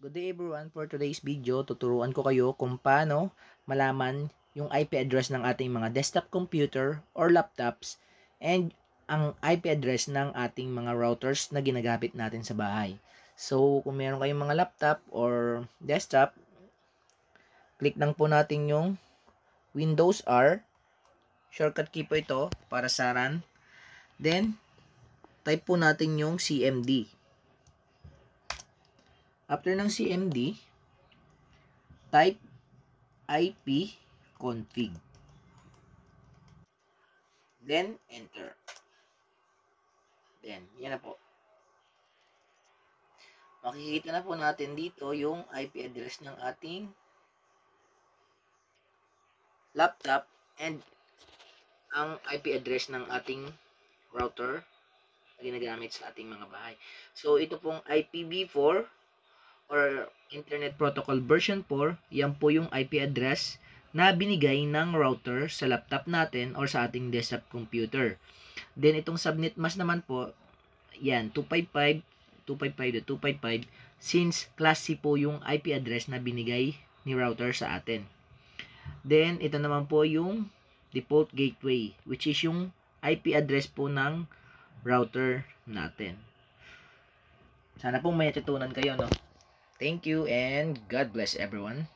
Good day everyone. For today's video, tuturuan ko kayo kung paano malaman yung IP address ng ating mga desktop computer or laptops and ang IP address ng ating mga routers na ginagamit natin sa bahay. So, kung meron kayong mga laptop or desktop, click lang po natin yung Windows R. Shortcut key po ito para sa run. Then, type po natin yung CMD. After ng CMD, type ipconfig. Then, enter. Then, yan na po. Makikita na po natin dito yung IP address ng ating laptop and ang IP address ng ating router na ginagamit sa ating mga bahay. So, ito pong IPv4 or Internet Protocol version 4, yan po yung IP address na binigay ng router sa laptop natin or sa ating desktop computer. Then, itong subnet mask naman po, yan, 255.255.255 since class C po yung IP address na binigay ni router sa atin. Then, ito naman po yung default gateway, which is yung IP address po ng router natin. Sana pong may natutunan kayo, no? Thank you and God bless everyone.